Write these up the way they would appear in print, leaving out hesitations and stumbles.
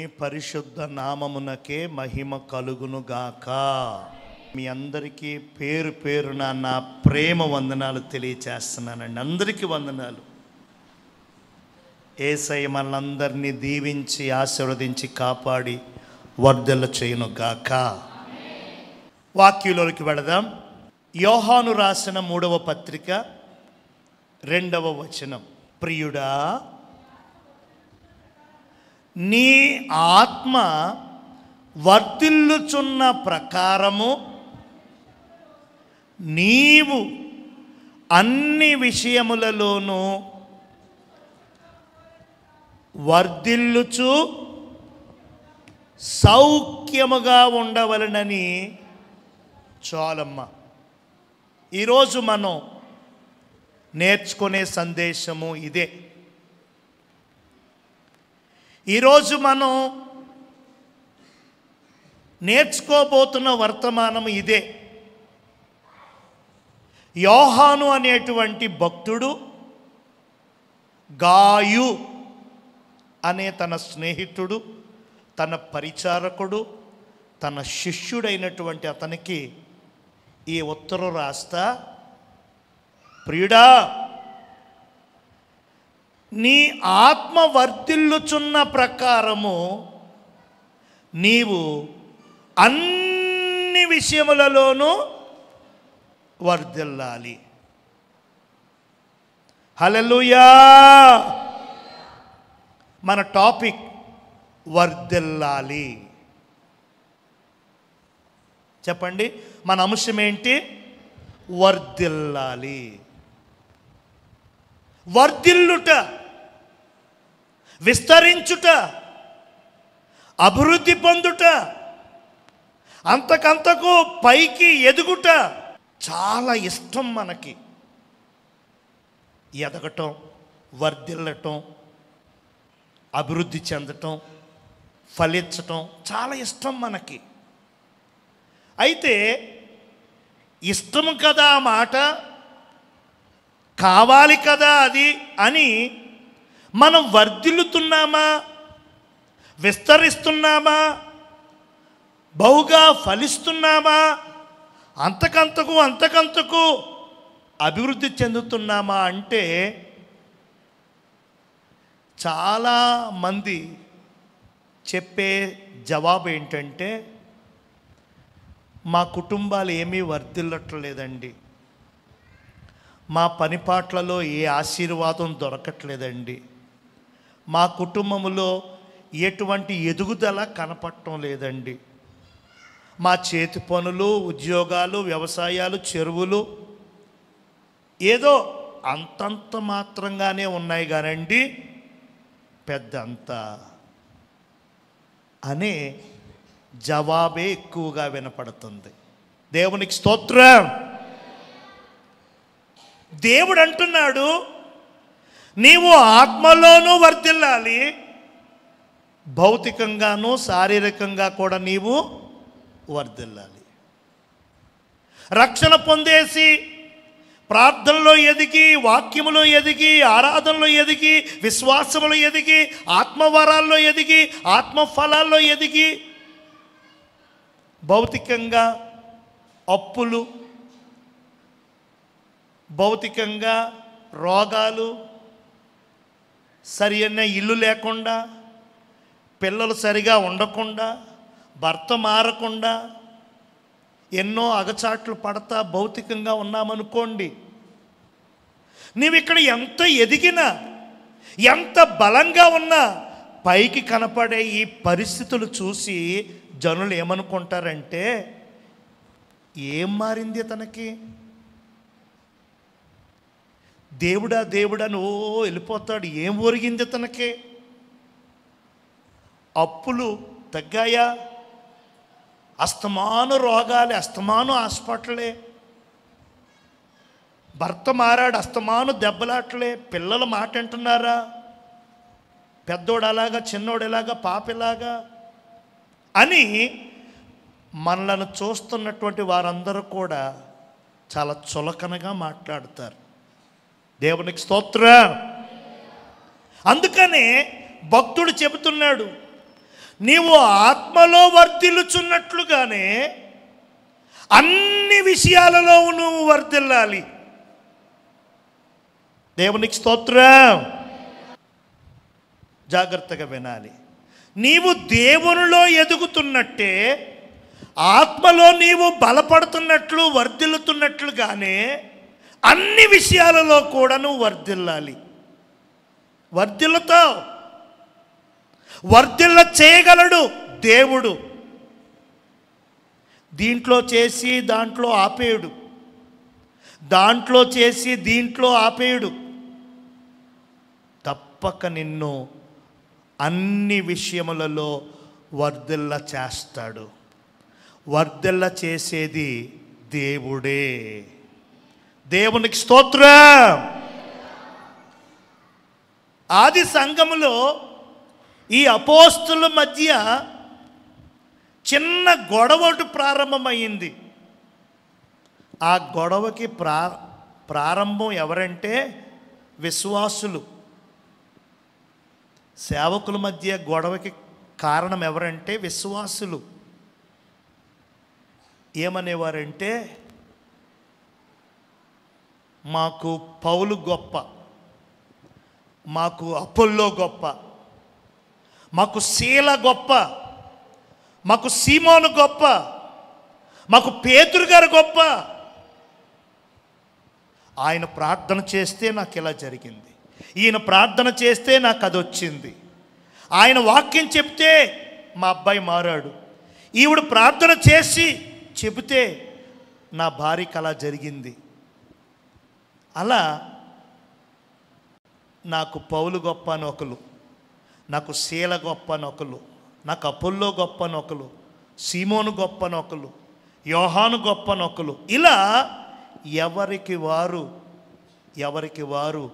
మీ పరిశుద్ధ నామమునకే మహిమ కలుగును గాక. మీ అందరికీ పేరు పేరున నా ప్రేమ వందనాలు తెలియచేస్తున్నానండి. అందరికీ వందనాలు. యేసయ్య మనందరినీ దీవించి ఆశీర్వదించి కాపాడి వర్ధల చేయును గాక. వాక్యంలోకి వెళదాం. యోహాను రాసిన 3వ పత్రిక 2వ వచనం. ప్రియుడా, నీ ఆత్మ వర్ధిల్లుచున్న ప్రకారము నీవు అన్ని విషయములలోనూ వర్ధిల్లుచు సౌఖ్యముగా ఉండవలనని. చాలమ్మ. ఈరోజు మనం నేర్చుకునే సందేశము ఇదే. ఈరోజు మనం నేర్చుకోబోతున్న వర్తమానం ఇదే. యోహాను అనేటువంటి భక్తుడు గాయు అనే తన స్నేహితుడు, తన పరిచారకుడు, తన శిష్యుడైనటువంటి అతనికి ఈ ఉత్తరం రాస్తా, ప్రియుడా, నీ ఆత్మ వర్ధిల్లుచున్న ప్రకారము నీవు అన్ని విషయములలోనూ వర్ధిల్లాలి. హల్లెలూయా. మన టాపిక్ వర్ధిల్లాలి. చెప్పండి, మన అంశం ఏంటి? వర్ధిల్లాలి. వర్ధిల్లుట, విస్తరించుట, అభివృద్ధి పొందుట, అంతకంతకు పైకి ఎదుగుట చాలా ఇష్టం మనకి. ఎదగటం, వర్ధిల్లటం, అభివృద్ధి చెందటం, ఫలించటం చాలా ఇష్టం మనకి. అయితే ఇష్టం కదా ఆ మాట, కావాలి కదా అది అని మనం వర్ధిల్లుతున్నామా, విస్తరిస్తున్నామా, బహుగా ఫలిస్తున్నామా, అంతకంతకు అభివృద్ధి చెందుతున్నామా అంటే చాలామంది చెప్పే జవాబు ఏంటంటే, మా కుటుంబాలు ఏమీ వర్ధిల్లట్లేదండి, మా పనిపాట్లలో ఏ ఆశీర్వాదం దొరకట్లేదండి, మా కుటుంబంలో ఎటువంటి ఎదుగుదల కనపడటం లేదండి, మా చేతి పనులు, ఉద్యోగాలు, వ్యవసాయాలు, చెరువులు ఏదో అంతంత మాత్రంగానే ఉన్నాయి కానండి పెద్దంత అనే జవాబే ఎక్కువగా వినపడుతుంది. దేవునికి స్తోత్రం. దేవుడు అంటున్నాడు, నీవు ఆత్మలోనూ వర్ధిల్లాలి, భౌతికంగాను శారీరకంగా కూడా నీవు వర్ధిల్లాలి. రక్షణ పొందేసి ప్రార్థనలో ఎదిగి, వాక్యములో ఎదిగి, ఆరాధనలో ఎదిగి, విశ్వాసములో ఎదిగి, ఆత్మవరాల్లో ఎదిగి, ఆత్మఫలాల్లో ఎదిగి, భౌతికంగా అప్పులు, భౌతికంగా రోగాలు, సరి అయిన ఇల్లు లేకుండా, పిల్లలు సరిగా ఉండకుండా, భర్త మారకుండా, ఎన్నో అగచాట్లు పడతా భౌతికంగా ఉన్నామనుకోండి, నీవు ఇక్కడ ఎంత ఎదిగినా, ఎంత బలంగా ఉన్నా, పైకి కనపడే ఈ పరిస్థితులు చూసి జనులు ఏమనుకుంటారంటే, ఏం మారింది తనకి, దేవుడా దేవుడా అని వెళ్ళిపోతాడు, ఏం ఒరిగింది తనకి, అప్పులు తగ్గాయా, అస్తమాను రోగాలే, అస్తమాను హాస్పిటలే, భర్త మారాడు, అస్తమాను దెబ్బలాట్లే, పిల్లలు మాట అంటున్నారా, పెద్దోడు అలాగా, చిన్నోడు ఎలాగా, పాపిలాగా అని మనలను చూస్తున్నటువంటి వారందరూ కూడా చాలా చులకనగా మాట్లాడతారు. దేవునికి స్తోత్రం. అందుకనే భక్తుడు చెబుతున్నాడు, నీవు ఆత్మలో వర్ధిల్లుచున్నట్లుగానే అన్ని విషయాలలో నువ్వు వర్ధిల్లాలి. దేవునికి స్తోత్రం. జాగ్రత్తగా వినాలి. నీవు దేవునిలో ఎదుగుతున్నట్టే ఆత్మలో నీవు బలపడుతున్నట్లు వర్ధిల్లుతున్నట్లుగానే అన్ని విషయాలలో కూడా నువ్వు వర్ధిల్లాలి. వర్ధిల్లుతావు. వర్ధిల్ల చేయగలడు దేవుడు. దీంట్లో చేసి దాంట్లో ఆపేయుడు, దాంట్లో చేసి దీంట్లో ఆపేయుడు. తప్పక నిన్ను అన్ని విషయములలో వర్ధిల్ల చేస్తాడు. వర్ధిల్ల చేసేది దేవుడే. దేవునికి స్తోత్రం. ఆది సంఘములో ఈ అపోస్తుల మధ్య చిన్న గొడవటు ప్రారంభమైంది. ఆ గొడవకి ప్రారంభం ఎవరంటే విశ్వాసులు. సేవకుల మధ్య గొడవకి కారణం ఎవరంటే విశ్వాసులు. ఏమనేవారంటే, మాకు పౌలు గొప్ప, మాకు అపోల్లో గొప్ప, మాకు శీల గొప్ప, మాకు సీమోను గొప్ప, మాకు పేతురు గారు గొప్ప. ఆయన ప్రార్థన చేస్తే నాకు ఇలా జరిగింది, ఈయన ప్రార్థన చేస్తే నాకు అది వచ్చింది, ఆయన వాక్యం చెప్తే మా అబ్బాయి మారాడు, ఈవిడ ప్రార్థన చేసి చెబితే నా భార్యకి అలా జరిగింది. అలా నాకు పౌలు గొప్ప అని ఒకరు, నాకు శీల గొప్ప అని ఒకరు, నాకు అపోల్లో గొప్ప అని ఒకరు, సీమోను గొప్ప అని ఒకరు, యోహాను గొప్ప అని ఒకరు. ఇలా ఎవరికి వారు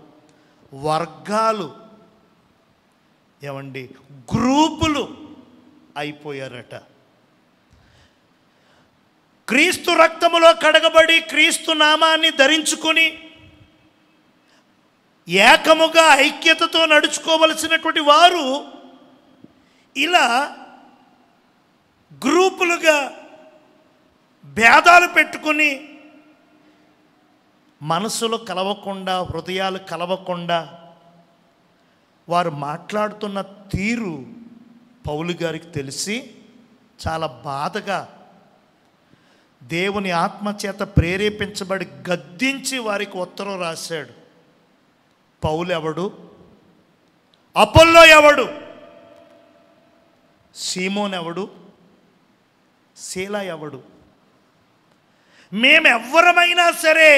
వర్గాలు, ఏమండి, గ్రూపులు అయిపోయారట. క్రీస్తు రక్తములో కడగబడి క్రీస్తు నామాన్ని ధరించుకొని ఏకముగా ఐక్యతతో నడుచుకోవలసినటువంటి వారు ఇలా గ్రూపులుగా భేదాలు పెట్టుకొని మనసులు కలవకుండా, హృదయాలు కలవకుండా వారు మాట్లాడుతున్న తీరు పౌలు గారికి తెలిసి చాలా బాధగా దేవుని ఆత్మచేత ప్రేరేపించబడి గద్దించి వారికి ఉత్తరం రాశాడు. పౌలు ఎవడు, అపోల్లో ఎవడు, సీమోన్ ఎవడు, శీల ఎవడు? మేమెవ్వరమైనా సరే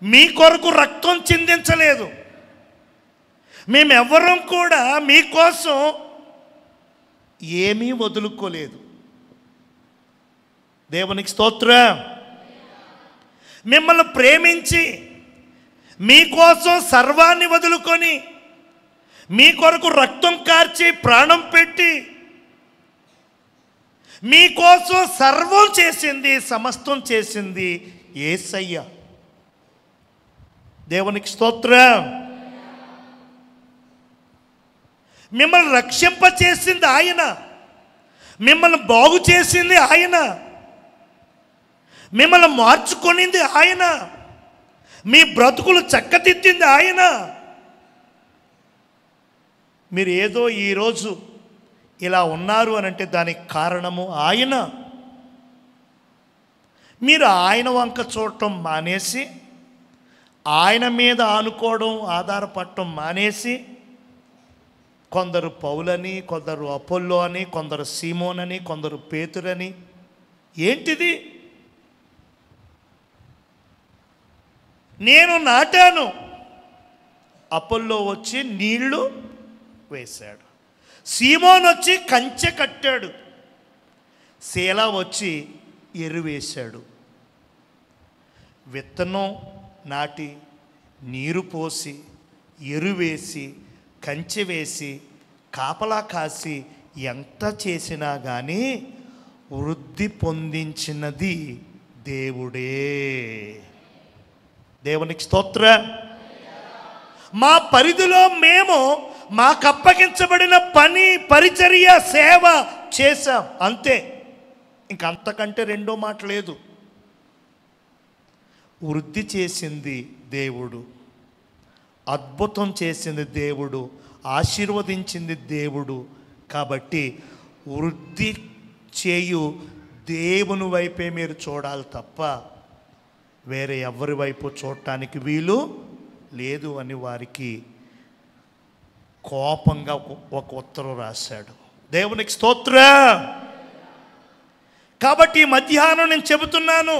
మీ కొరకు రక్తం చిందించలేదు. మేమెవ్వరం కూడా మీకోసం ఏమీ వదులుకోలేదు. దేవునికి స్తోత్రం. మిమ్మల్ని ప్రేమించి మీకోసం సర్వాన్ని వదులుకొని మీ కొరకు రక్తం కార్చి ప్రాణం పెట్టి మీకోసం సర్వం చేసింది, సమస్తం చేసింది యేసయ్య. దేవునికి స్తోత్రం. మిమ్మల్ని రక్షింపచేసింది ఆయన, మిమ్మల్ని బాగు చేసింది ఆయన, మిమ్మల్ని మార్చుకొనింది ఆయన, మీ బ్రతుకులు చక్కదిద్దింది ఆయన. మీరు ఏదో ఈరోజు ఇలా ఉన్నారు అని అంటే దానికి కారణము ఆయన. మీరు ఆయన వంక చూడటం మానేసి, ఆయన మీద ఆనుకోవడం, ఆధారపడటం మానేసి, కొందరు పౌలని, కొందరు అపోల్లో అని, కొందరు సీమోనని, కొందరు పేతురని. ఏంటిది? నేను నాటాను, అపోల్లో వచ్చి నీళ్లు వేశాడు, సీమోన్ వచ్చి కంచె కట్టాడు, శీల వచ్చి ఎరువేశాడు. విత్తనం నాటి, నీరు పోసి, ఎరువేసి, కంచె వేసి, కాపలా కాసి ఎంత చేసినా కానీ వృద్ధి పొందించినది దేవుడే. దేవునికి స్తోత్రం. మా పరిధిలో మేము మాకు అప్పగించబడిన పని, పరిచర్య, సేవ చేశాం, అంతే. ఇంకంతకంటే రెండో మాట లేదు. వృద్ధి చేసింది దేవుడు, అద్భుతం చేసింది దేవుడు, ఆశీర్వదించింది దేవుడు. కాబట్టి వృద్ధి చేయు దేవుని వైపే మీరు చూడాలి తప్ప వేరే ఎవరి వైపు చూడటానికి వీలు లేదు అని వారికి కోపంగా ఒక ఉత్తరం రాశాడు. దేవునికి స్తోత్రం. కాబట్టి ఈ మధ్యాహ్నం నేను చెబుతున్నాను,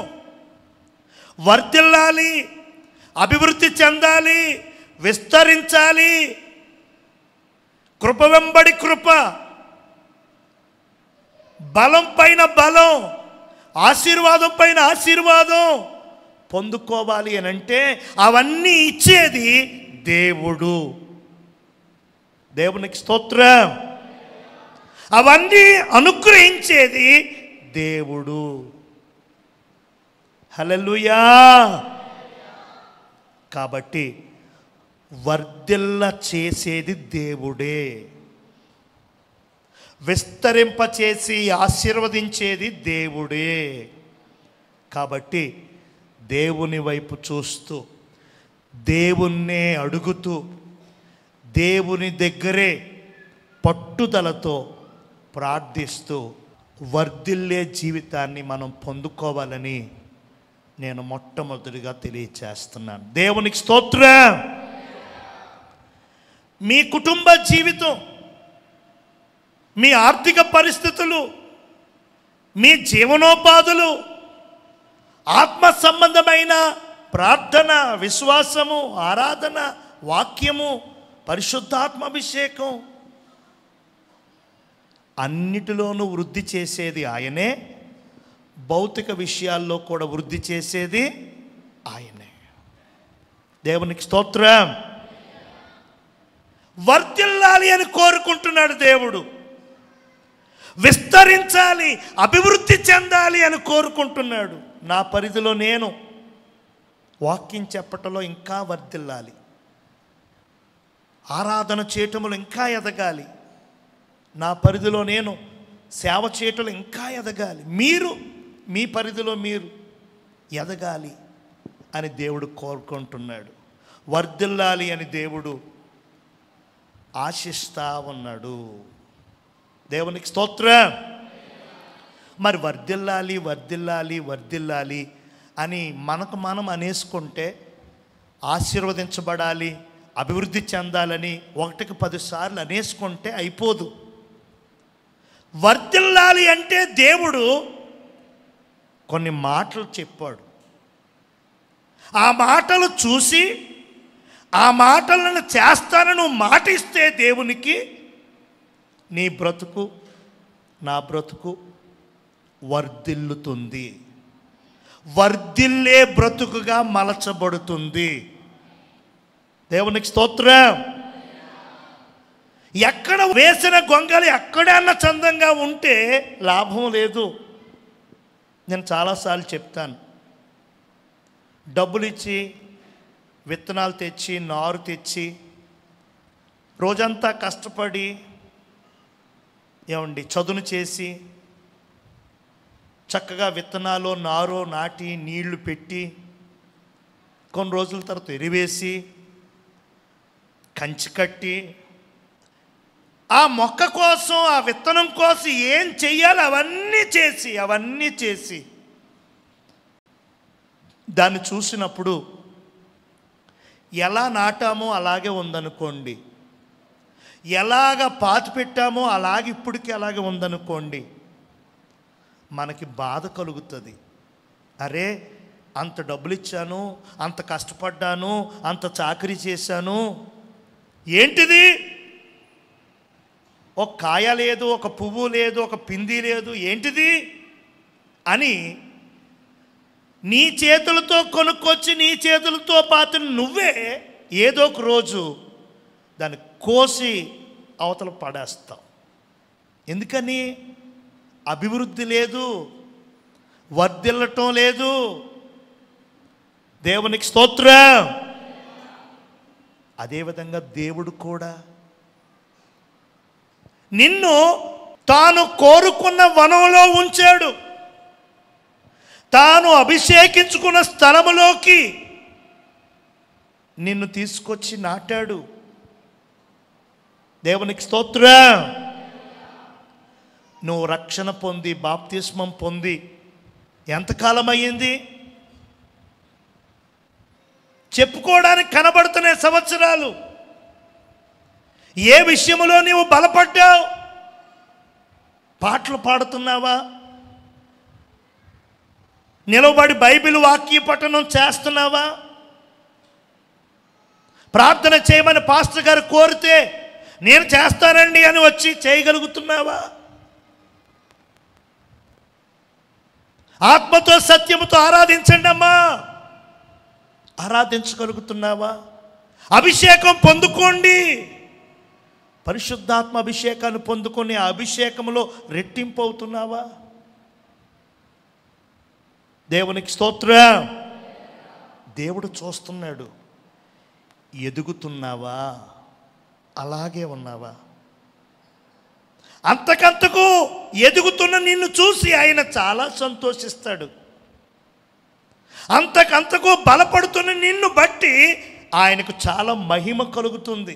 వర్ధిల్లాలి, అభివృద్ధి చెందాలి, విస్తరించాలి. కృప వెంబడి కృప, బలం పైన బలం, ఆశీర్వాదం పైన ఆశీర్వాదం పొందుకోవాలి అని అంటే అవన్నీ ఇచ్చేది దేవుడు. దేవునికి స్తోత్రం. అవన్నీ అనుగ్రహించేది దేవుడు. హల్లెలూయా. కాబట్టి వర్ధిల్ల చేసేది దేవుడే, విస్తరింపచేసి ఆశీర్వదించేది దేవుడే. కాబట్టి దేవుని వైపు చూస్తూ, దేవుణ్ణే అడుగుతూ, దేవుని దగ్గరే పట్టుదలతో ప్రార్థిస్తూ వర్ధిల్లే జీవితాన్ని మనం పొందుకోవాలని నేను మొట్టమొదటిగా తెలియచేస్తున్నాను. దేవునికి స్తోత్రం. మీ కుటుంబ జీవితం, మీ ఆర్థిక పరిస్థితులు, మీ జీవనోపాధులు, ఆత్మ సంబంధమైన ప్రార్థన, విశ్వాసము, ఆరాధన, వాక్యము, పరిశుద్ధాత్మాభిషేకం అన్నిటిలోనూ వృద్ధి చేసేది ఆయనే. భౌతిక విషయాల్లో కూడా వృద్ధి చేసేది ఆయనే. దేవునికి స్తోత్రం. వర్ధిల్లాలి అని కోరుకుంటున్నాడు దేవుడు. విస్తరించాలి, అభివృద్ధి చెందాలి అని కోరుకుంటున్నాడు. నా పరిధిలో నేను వాక్యం చెప్పటంలో ఇంకా వర్ధిల్లాలి, ఆరాధన చేయటంలో ఇంకా ఎదగాలి, నా పరిధిలో నేను సేవ చేయటంలో ఇంకా ఎదగాలి, మీరు మీ పరిధిలో మీరు ఎదగాలి అని దేవుడు కోరుకుంటున్నాడు. వర్ధిల్లాలి అని దేవుడు ఆశిస్తా ఉన్నాడు. దేవునికి స్తోత్రం. మరి వర్ధిల్లాలి వర్ధిల్లాలి వర్ధిల్లాలి అని మనకు మనం అనేసుకుంటే, ఆశీర్వదించబడాలి, అభివృద్ధి చెందాలని 1కి 10 సార్లు అనేసుకుంటే అయిపోదు. వర్ధిల్లాలి అంటే దేవుడు కొన్ని మాటలు చెప్పాడు. ఆ మాటలు చూసి ఆ మాటలను చేస్తానని నువ్వు మాట ఇస్తే దేవునికి నీ బ్రతుకు, నా బ్రతుకు వర్ధిల్లుతుంది, వర్ధిల్లే బ్రతుకుగా మలచబడుతుంది. దేవునికి స్తోత్రం. ఎక్కడ వేసిన గొంగలి ఎక్కడన్నా చందంగా ఉంటే లాభం లేదు. నేను చాలాసార్లు చెప్తాను, డబ్బులు ఇచ్చి విత్తనాలు తెచ్చి నారు తెచ్చి రోజంతా కష్టపడి చదును చేసి చక్కగా విత్తనాలు నారో నాటి నీళ్లు పెట్టి కొన్ని రోజుల తర్వాత ఎరివేసి కంచి కట్టి ఆ మొక్క కోసం, ఆ విత్తనం కోసం ఏం చెయ్యాలి అవన్నీ చేసి దాన్ని చూసినప్పుడు ఎలా నాటామో అలాగే ఉందనుకోండి, ఎలాగ పాతి పెట్టామో అలాగే ఇప్పటికీ అలాగే ఉందనుకోండి, మనకి బాధ కలుగుతుంది. అరే, అంత డబ్బులు ఇచ్చాను, అంత కష్టపడ్డాను, అంత చాకరీ చేశాను, ఏంటిది? ఒక కాయ లేదు, ఒక పువ్వు లేదు, ఒక పిండి లేదు, ఏంటిది అని నీ చేతులతో కొనుక్కొచ్చి నీ చేతులతో పాతి నువ్వే ఏదో ఒక రోజు దాన్ని కోసి అవతల పడేస్తావు. ఎందుకని? అభివృద్ధి లేదు, వర్ధిల్లటం లేదు. దేవునికి స్తోత్రం. అదేవిధంగా దేవుడు కూడా నిన్ను తాను కోరుకున్న వనంలో ఉంచాడు. తాను అభిషేకించుకున్న స్థలములోకి నిన్ను తీసుకొచ్చి నాటాడు. దేవునికి స్తోత్రం. నువ్వు రక్షణ పొంది బాప్తిస్మం పొంది ఎంతకాలం అయ్యింది? చెప్పుకోవడానికి కనబడుతున్న సంవత్సరాలు. ఏ విషయంలో నీవు బలపడ్డావు? పాటలు పాడుతున్నావా? నిలబడి బైబిల్ వాక్య పఠనం చేస్తున్నావా? ప్రార్థన చేయమని పాస్టర్ గారు కోరితే నేను చేస్తానండి అని వచ్చి చేయగలుగుతున్నావా? ఆత్మతో సత్యముతో ఆరాధించండి అమ్మా, ఆరాధించగలుగుతున్నావా? అభిషేకం పొందుకోండి. పరిశుద్ధాత్మ అభిషేకాన్ని పొందుకొని ఆ అభిషేకంలో రెట్టింపు అవుతున్నావా? దేవునికి స్తోత్రం. దేవుడు చూస్తున్నాడు. ఎదుగుతున్నావా? అలాగే ఉన్నావా? అంతకంతకు ఎదుగుతున్న నిన్ను చూసి ఆయన చాలా సంతోషిస్తాడు. అంతకంతకు బలపడుతున్న నిన్ను బట్టి ఆయనకు చాలా మహిమ కలుగుతుంది.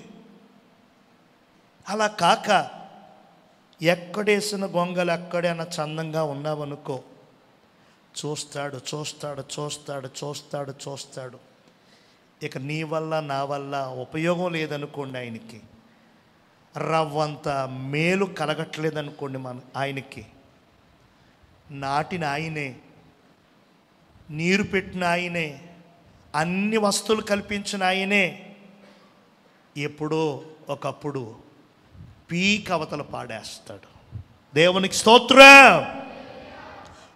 అలా కాక ఎక్కడేసిన గొంగలు ఎక్కడైనా చందంగా ఉన్నావనుకో, చూస్తాడు చూస్తాడు చూస్తాడు చూస్తాడు చూస్తాడు. ఇక నీ వల్ల నా వల్ల ఉపయోగం లేదనుకోండి, ఆయనకి రవ్వంత మేలు కలగట్లేదనుకోండి, ఆయనకి నాటిన ఆయనే, నీరు పెట్టిన ఆయనే, అన్ని వస్తువులు కల్పించిన ఆయనే ఎప్పుడో ఒకప్పుడు పీక్ అవతల పాడేస్తాడు. దేవునికి స్తోత్రం.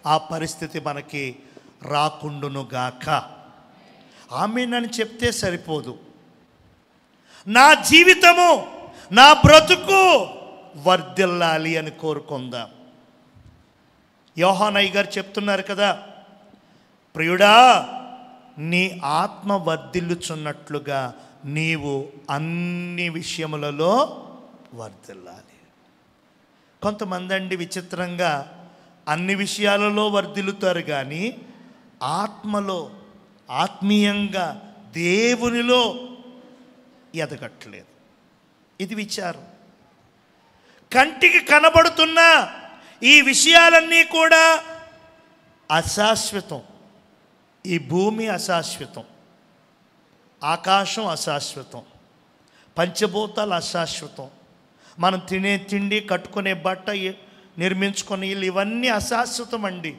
ఆ పరిస్థితి మనకి రాకుండునుగాక. ఆమేనని చెప్తే సరిపోదు. నా జీవితము, నా బ్రతుకు వర్ధిల్లాలి అని కోరుకుందాం. యోహానయ్య గారు చెప్తున్నారు కదా, ప్రియుడా నీ ఆత్మ వర్ధిల్లుచున్నట్లుగా నీవు అన్ని విషయములలో వర్ధిల్లాలి. కొంతమంది అండి విచిత్రంగా అన్ని విషయాలలో వర్ధిల్లుతారు కానీ ఆత్మలో, ఆత్మీయంగా దేవునిలో ఎదగట్లేదు. ఇది విచారం. కంటికి కనబడుతున్న ఈ విషయాలన్నీ కూడా అశాశ్వతం. ఈ భూమి అశాశ్వతం, ఆకాశం అశాశ్వతం, పంచభూతాలు అశాశ్వతం, మనం తినే తిండి, కట్టుకునే బట్ట, నిర్మించుకునే ఇల్లు, ఇవన్నీ అశాశ్వతం అండి.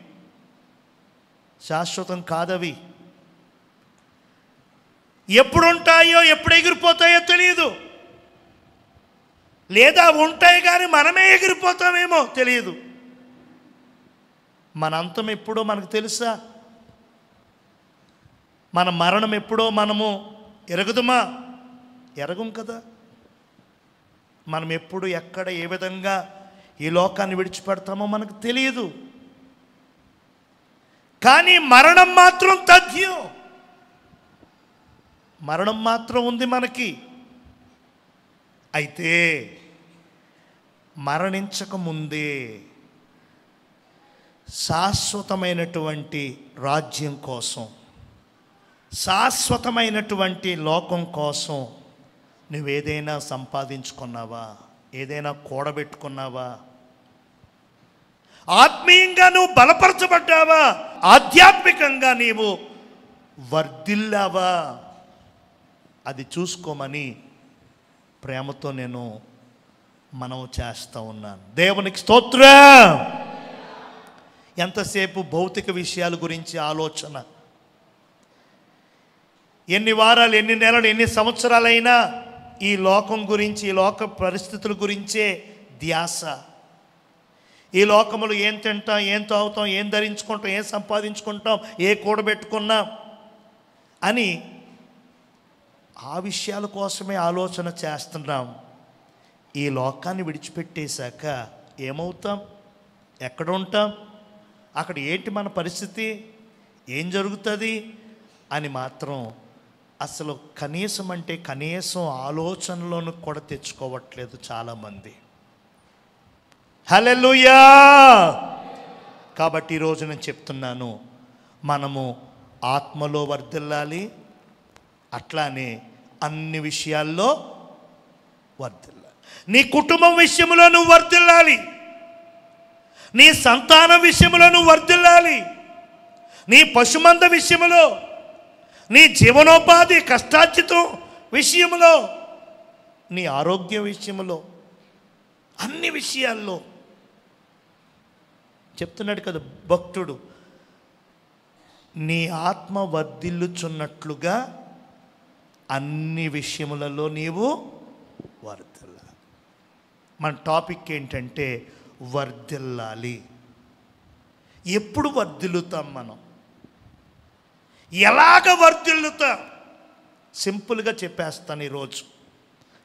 శాశ్వతం కాదవి. ఎప్పుడు ఉంటాయో ఎప్పుడు ఎగిరిపోతాయో తెలియదు. లేదా ఉంటాయి కానీ మనమే ఎగిరిపోతామేమో తెలియదు. మన అంతం ఎప్పుడో మనకు తెలుసా? మన మరణం ఎప్పుడో మనము ఎరగదుమా? ఎరగం కదా. మనం ఎప్పుడు, ఎక్కడ, ఏ విధంగా ఈ లోకాన్ని విడిచిపెడతామో మనకు తెలియదు. కానీ మరణం మాత్రం తథ్యం. మరణం మాత్రం ఉంది మనకి. అయితే మరణించకముందే శాశ్వతమైనటువంటి రాజ్యం కోసం, శాశ్వతమైనటువంటి లోకం కోసం నువ్వేదైనా సంపాదించుకున్నావా? ఏదైనా కూడబెట్టుకున్నావా? ఆత్మీయంగా నువ్వు బలపరచబడ్డావా? ఆధ్యాత్మికంగా నీవు వర్ధిల్లావా? అది చూసుకోమని ప్రేమతో నేను మనవి చేస్తూ ఉన్నాను. దేవునికి స్తోత్రం. ఎంతసేపు భౌతిక విషయాల గురించి ఆలోచన, ఎన్ని వారాలు, ఎన్ని నెలలు, ఎన్ని సంవత్సరాలైనా ఈ లోకం గురించి, ఈ లోక పరిస్థితుల గురించే ధ్యాస. ఈ లోకములు ఏం తింటాం, ఏం తాగుతాం, ఏం ధరించుకుంటాం, ఏం సంపాదించుకుంటాం, ఏ కూడబెట్టుకున్నాం అని ఆ విషయాల కోసమే ఆలోచన చేస్తున్నాం. ఈ లోకాన్ని విడిచిపెట్టేశాక ఏమవుతాం? ఎక్కడ ఉంటాం? అక్కడ ఏంటి మన పరిస్థితి? ఏం జరుగుతుంది అని మాత్రం అసలు కనీసం ఆలోచనలోను కూడా తెచ్చుకోవట్లేదు చాలామంది. హల్లెలూయా. కాబట్టి ఈరోజు నేను చెప్తున్నాను, మనము ఆత్మలో వర్ధిల్లాలి, అట్లానే అన్ని విషయాల్లో వర్ధిల్లాలి. నీ కుటుంబం విషయంలో నువ్వు వర్ధిల్లాలి, నీ సంతానం విషయంలో నువ్వు వర్ధిల్లాలి, నీ పశుమంద విషయంలో, నీ జీవనోపాధి కష్టార్జితం విషయంలో, నీ ఆరోగ్య విషయంలో, అన్ని విషయాల్లో చెప్తున్నాడు కదా భక్తుడు, నీ ఆత్మ వర్ధిల్లుచున్నట్లుగా అన్ని విషయములలో నీవు వర్ధిల్లాలి. మన టాపిక్ ఏంటంటే వర్ధిల్లాలి. ఎప్పుడు వర్ధిల్లుతాం మనం? ఎలాగ వర్ధిల్లుతాం? సింపుల్గా చెప్పేస్తాను ఈరోజు.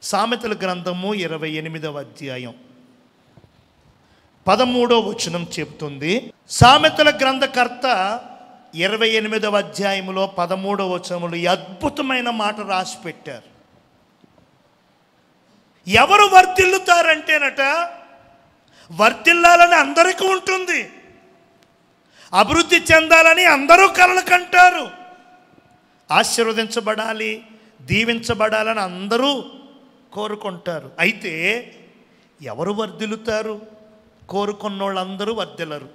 సామెతల గ్రంథము 28వ అధ్యాయం 13వ వచనం చెబుతుంది. సామెతల గ్రంథకర్త 28వ అధ్యాయంలో 13వ వచనంలో ఈ అద్భుతమైన మాట రాసి పెట్టారు. ఎవరు వర్ధిల్లుతారంటేనట, వర్ధిల్లాలని అందరికీ ఉంటుంది, అభివృద్ధి చెందాలని అందరూ కలలు కంటారు, ఆశీర్వదించబడాలి, దీవించబడాలని అందరూ కోరుకుంటారు. అయితే ఎవరు వర్ధిల్లుతారు? కోరుకున్న వాళ్ళందరూ వర్ధిల్లరు,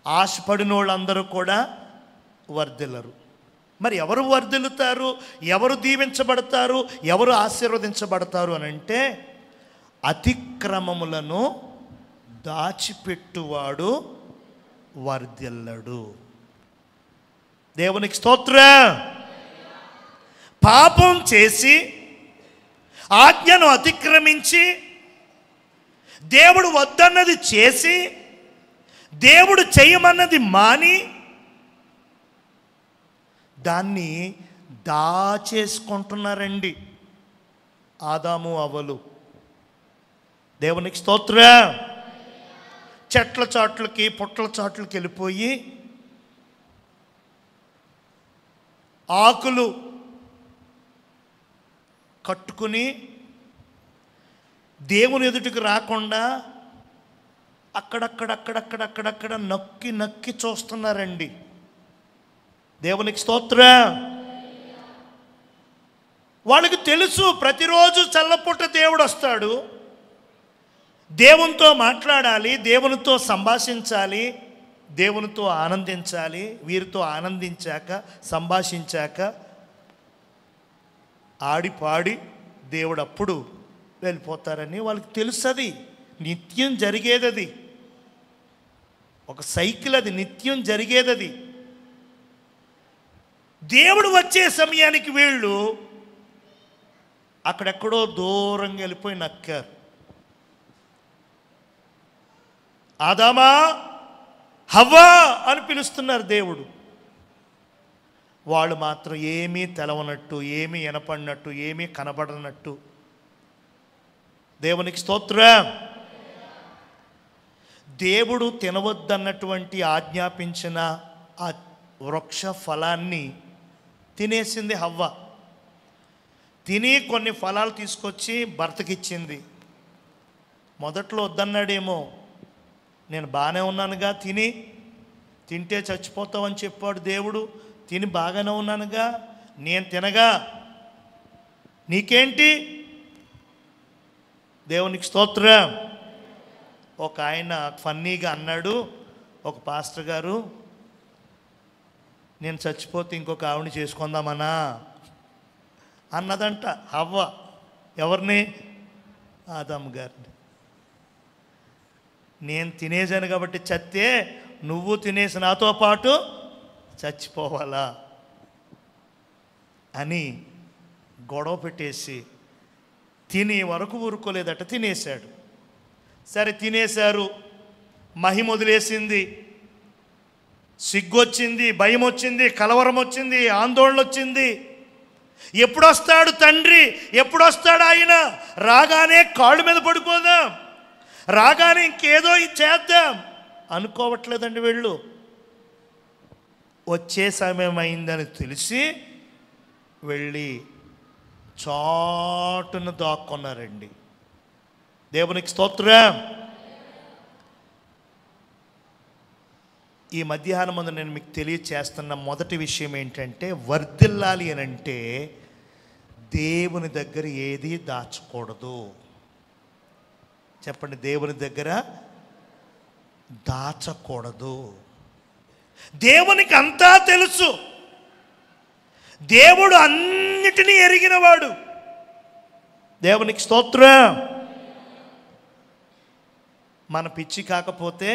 ఆశపడిన వాళ్ళందరూ కూడా వర్ధిల్లరు. మరి ఎవరు వర్ధిల్లుతారు, ఎవరు దీవించబడతారు, ఎవరు ఆశీర్వదించబడతారు అని అంటే, అతిక్రమములను దాచిపెట్టువాడు వర్ధిల్లడు. దేవునికి స్తోత్రం. పాపం చేసి ఆజ్ఞను అతిక్రమించి దేవుడు వద్దన్నది చేసి దేవుడు చేయమన్నది మాని దాన్ని దాచేసుకుంటున్నారండి ఆదాము అవ్వలు. దేవునికి స్తోత్రం. చెట్ల చాట్లకి పుట్ల చాట్లకి వెళ్ళిపోయి ఆకులు కట్టుకుని దేవుని ఎదుటికి రాకుండా అక్కడక్కడ నక్కి నక్కి చూస్తున్నారండి. దేవునికి స్తోత్రం. వాళ్ళకి తెలుసు ప్రతిరోజు చల్లపుట్ట దేవుడు వస్తాడు, దేవునితో మాట్లాడాలి, దేవునితో సంభాషించాలి, దేవునితో ఆనందించాలి. వీరితో ఆనందించాక సంభాషించాక ఆడి పాడి దేవుడు అప్పుడు వెళ్ళిపోతారని వాళ్ళకి తెలుసు. అది నిత్యం జరిగేది, అది ఒక సైకిల్, అది నిత్యం జరిగేది. అది దేవుడు వచ్చే సమయానికి వీళ్ళు అక్కడెక్కడో దూరంగా వెళ్ళిపోయి నక్కారు. ఆదామా హవ్వా అని పిలుస్తున్నారు దేవుడు. వాళ్ళు మాత్రం ఏమీ తెలవనట్టు, ఏమీ వినపడినట్టు, ఏమీ కనబడనట్టు. దేవునికి స్తోత్రం. దేవుడు తినవద్దన్నటువంటి ఆజ్ఞాపించిన ఆ వృక్ష ఫలాన్ని తినేసింది హవ్వ. తిని కొన్ని ఫలాలు తీసుకొచ్చి భర్తకిచ్చింది. మొదట్లో వద్దన్నాడేమో, నేను బాగానే ఉన్నానుగా, తింటే చచ్చిపోతావని చెప్పాడు దేవుడు. తిని బాగానే ఉన్నానుగా, నేను తినగా నీకేంటి? దేవునికి స్తోత్రం. ఒక ఆయన ఫన్నీగా అన్నాడు, ఒక పాస్టర్ గారు, నేను చచ్చిపోతే ఇంకొక ఆవిడని చేసుకుందామనా అన్నదంట హవ్వ. ఎవరిని? ఆదాము గారిని. నేను తినేసాను కాబట్టి చస్తే నువ్వు తినేసి నాతో పాటు చచ్చిపోవాలా అని గొడవ పెట్టేసి తినే వరకు ఊరుకోలేదట, తినేశాడు. సరే తినేశారు, మహిమ వదిలేసింది, సిగ్గొచ్చింది, భయం వచ్చింది, కలవరం వచ్చింది, ఆందోళన వచ్చింది. ఎప్పుడొస్తాడు తండ్రి, ఎప్పుడొస్తాడు ఆయన? రాగానే కాళ్ళ మీద పడిపోదాం, రాగానే ఇంకేదో చేద్దాం అనుకోవట్లేదండి వీళ్ళు. వచ్చే సమయం అయిందని తెలిసి వెళ్ళి చాటును దాక్కున్నారండి. దేవునికి స్తోత్రం. ఈ మధ్యాహ్నం ముందు నేను మీకు తెలియచేస్తున్న మొదటి విషయం ఏంటంటే, వర్ధిల్లాలి అని అంటే దేవుని దగ్గర ఏది దాచకూడదు. చెప్పండి, దేవుని దగ్గర దాచకూడదు. దేవునికి అంతా తెలుసు. దేవుడు అన్నిటినీ ఎరిగినవాడు. దేవునికి స్తోత్రం. మన పిచ్చి కాకపోతే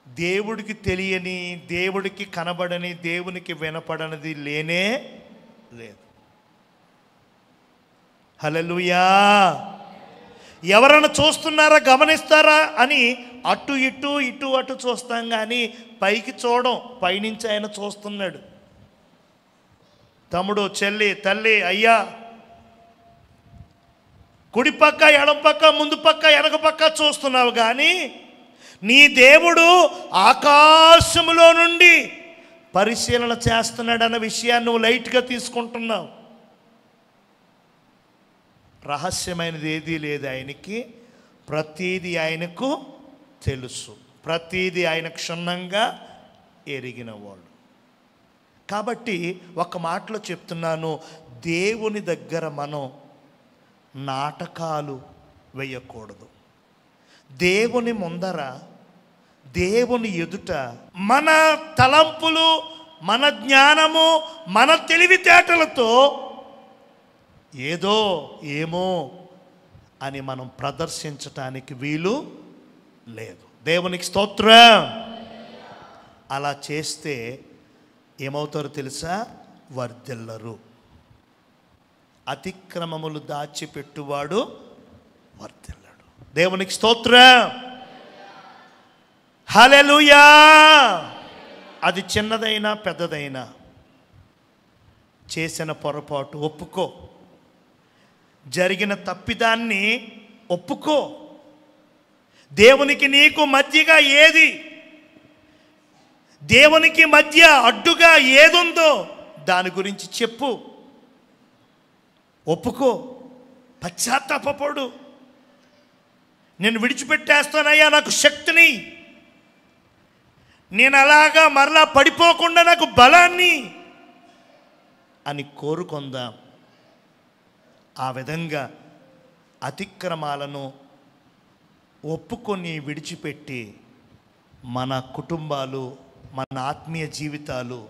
దేవుడికి తెలియని, దేవుడికి కనబడని, దేవునికి వినపడనిది లేనే లేదు. హల్లెలూయా. ఎవరైనా చూస్తున్నారా, గమనిస్తారా అని అటు ఇటు ఇటు అటు చూస్తాం, కానీ పైకి చూడం. పైనుంచి ఆయన చూస్తున్నాడు. తమ్ముడు, చెల్లి, తల్లి, అయ్యా, కుడి పక్క, ఎడం పక్క, ముందు పక్క, వెనక పక్క చూస్తున్నావు, కానీ నీ దేవుడు ఆకాశములో నుండి పరిశీలన చేస్తున్నాడు అన్న విషయాన్ని నువ్వు లైట్గా తీసుకుంటున్నావు. రహస్యమైనది ఏదీ లేదు ఆయనకి. ప్రతీది ఆయనకు తెలుసు. ప్రతీది ఆయన క్షుణ్ణంగా ఎరిగినవాడు. కాబట్టి ఒక మాటలో చెప్తున్నాను, దేవుని దగ్గర మనం నాటకాలు వేయకూడదు. దేవుని ముందర, దేవుని ఎదుట మన తలంపులు, మన జ్ఞానము, మన తెలివితేటలతో ఏదో ఏమో అని మనం ప్రదర్శించటానికి వీలు లేదు. దేవునికి స్తోత్రం. అలా చేస్తే ఏమవుతారో తెలుసా? వర్ధిల్లరు. అతిక్రమములు దాచిపెట్టువాడు వర్ధిల్లడు. దేవునికి స్తోత్రం. హల్లెలూయా. అది చిన్నదైనా పెద్దదైనా చేసిన పొరపాటు ఒప్పుకో. జరిగిన తప్పిదాన్ని ఒప్పుకో. దేవునికి నీకు మధ్యగా ఏది, దేవునికి మధ్య అడ్డుగా ఏదుందో దాని గురించి చెప్పు. ఒప్పుకో. పశ్చాత్తాపపడు. నేను విడిచిపెట్టేస్తానయ్యా, నాకు శక్తిని, నేను అలాగా మరలా పడిపోకుండా నాకు బలాన్ని అని కోరుకుందాం. ఆ విధంగా అతిక్రమాలను ఒప్పుకొని విడిచిపెట్టి మన కుటుంబాలు, మన ఆత్మీయ జీవితాలు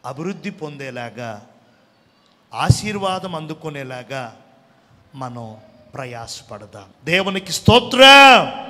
అభివృద్ధి పొందేలాగా, ఆశీర్వాదం అందుకునేలాగా మనం ప్రయాసపడదాం. దేవునికి స్తోత్రం.